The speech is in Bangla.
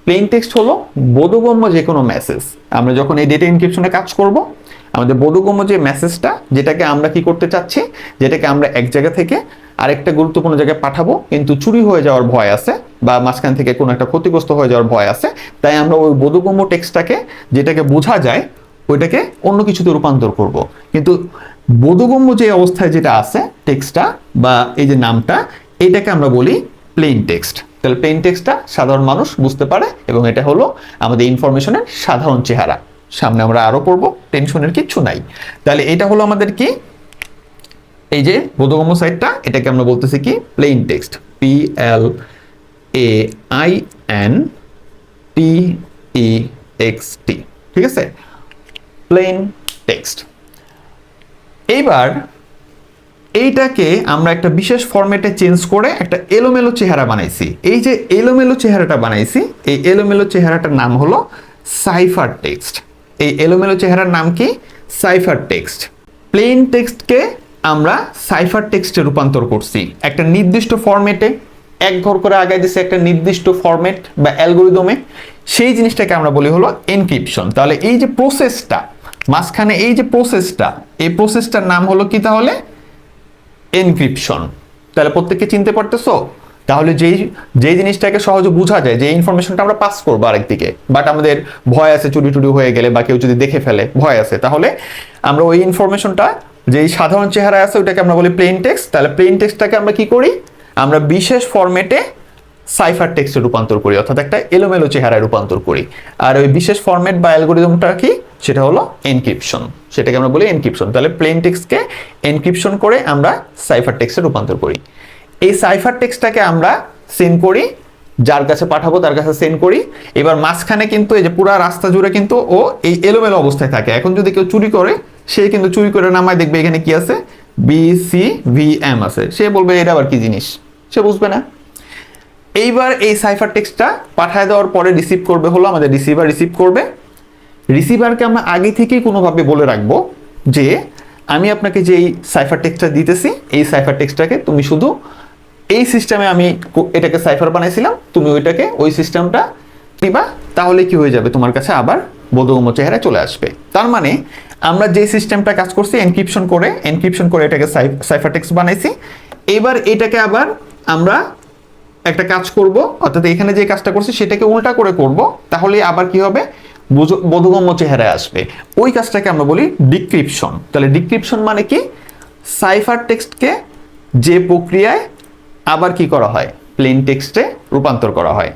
প্লেন টেক্সট হলো বোধগম্য যে কোনো মেসেজ। আমরা যখন এই ডেটা এনক্রিপশনে কাজ করব, আমাদের বোধগম্য যে মেসেজটা, যেটাকে আমরা কি করতে চাচ্ছি, যেটাকে আমরা এক জায়গা থেকে আরেকটা গুরুত্বপূর্ণ জায়গায় পাঠাবো, কিন্তু চুরি হয়ে যাওয়ার ভয় আছে বা মাঝখান থেকে কোনো একটা ক্ষতিগ্রস্ত হয়ে যাওয়ার ভয় আছে, তাই আমরা ওই বোধগম্য টেক্সটটাকে, যেটাকে বোঝা যায়, ওইটাকে অন্য কিছুতে রূপান্তর করব। কিন্তু বোধগম্য যে অবস্থায় যেটা আছে টেক্সটটা বা এই যে নামটা, এটাকে আমরা বলি প্লেন টেক্সট। তাহলে প্লেন টেক্সটটা সাধারণ মানুষ বুঝতে পারে এবং এটা হলো আমাদের ইনফরমেশনের সাধারণ চেহারা। সামনে আমরা আরো পড়বো, টেনশনের কিচ্ছু নাই। তাহলে এটা হলো আমাদের কি, এই যে বোধগম্য সাইটটা, এটাকে আমরা বলতেছি কি প্লেন টেক্সট, PLAINTEXT। ঠিক আছে, প্লেন টেক্সট। এইবার এইটাকে আমরা একটা বিশেষ ফরম্যাটে চেঞ্জ করে একটা এলোমেলো চেহারা বানাইছি। এই যে এলোমেলো চেহারাটা বানাইছি, এই এলোমেলো চেহারাটার নাম হলো সাইফার টেক্সট। এই এলোমেলো চেহারার নাম কি? Cipher text. প্লেন টেক্সটকে আমরা সাইফার টেক্সটে রূপান্তর করছি একটা নির্দিষ্ট ফরম্যাটে, এক ঘর করে আগায় দিছে একটা নির্দিষ্ট ফরম্যাট বা অ্যালগরিদমে। সেই জিনিসটাকে আমরা বলি হলো এনক্রিপশন। তাহলে এই যে প্রসেসটা মাঝখানে, এই যে প্রসেসটা, এই প্রসেসটার নাম হলো কি তাহলে? এনক্রিপশন। তাহলে প্রত্যেককে চিনতে পারতেছো? তাহলে যেই জিনিসটাকে সহজে বোঝা যায়, যে ইনফরমেশনটা আমরা পাস করবো আরেকদিকে, বাট আমাদের ভয় আছে চুরি টুরি হয়ে গেলে বা কেউ যদি দেখে ফেলে, ভয় আছে, তাহলে আমরা ওই ইনফরমেশনটা, যেই সাধারণ চেহারা আছে, ওইটাকে আমরা বলি প্লেন টেক্সট। তাহলে প্লেন টেক্সটটাকে আমরা কি করি? আমরা বিশেষ ফরম্যাটে সাইফার টেক্সটে রূপান্তর করি, অর্থাৎ একটা এলোমেলো চেহারায় রূপান্তর করি। আর ওই বিশেষ ফরম্যাট বা অ্যালগরিদমটা কি? সেটা হলো এনক্রিপশন। সেটাকে আমরা বলি এনক্রিপশন। তাহলে প্লেন টেক্সটকে এনক্রিপশন করে আমরা সাইফার টেক্সটে রূপান্তর করি। এই সাইফার টেক্সটটাকে আমরা সেন্ড করি, যার কাছে পাঠাবো তার কাছে সেন্ড করি। এবার মাঝখানে কিন্তু এই যে পুরা রাস্তা জুড়ে কিন্তু ও এই এলোমেলো অবস্থায় থাকে। এখন যদি কেউ চুরি করে, সে কিন্তু চুরি করে নামায় দেখবে এখানে কি আছে, BCVM আছে, সে বলবে এটা আবার কি জিনিস, সে বুঝবে না। এইবার এই সাইফার টেক্সটটা পাঠায় দেওয়ার পরে রিসিভ করবে হলো আমাদের রিসিভার, রিসিভ করবে। রিসিভারকে আমরা আগে থেকেই কোনোভাবে বলে রাখবো যে আমি আপনাকে যে এই সাইফার টেক্সটটা দিতেছি, এই সাইফার টেক্সটটাকে তুমি শুধু এই সিস্টেমে, আমি এটাকে সাইফার বানাইছিলাম, তুমি ওইটাকে ওই সিস্টেমটা দিবা, তাহলে কি হয়ে যাবে, তোমার কাছে আবার বোধগম্য চেহারা চলে আসবে। তার মানে আমরা যে সিস্টেমটা কাজ করছি এনক্রিপশন করে এটাকে সাইফার টেক্সট বানাইছি। এবার এটাকে আবার আমরা একটা কাজ করব, অর্থাৎ এখানে যে কাজটা করছি সেটাকে উল্টা করে করব, তাহলে আবার কি হবে, বোধগম্য চেহারায় আসবে। ওই কাজটাকে আমরা বলি ডিক্রিপশন। তাহলে ডিক্রিপশন মানে কি? সাইফার টেক্সটকে যে প্রক্রিয়ায় আবার কি করা হয়, প্লেন টেক্সটে রূপান্তর করা হয়।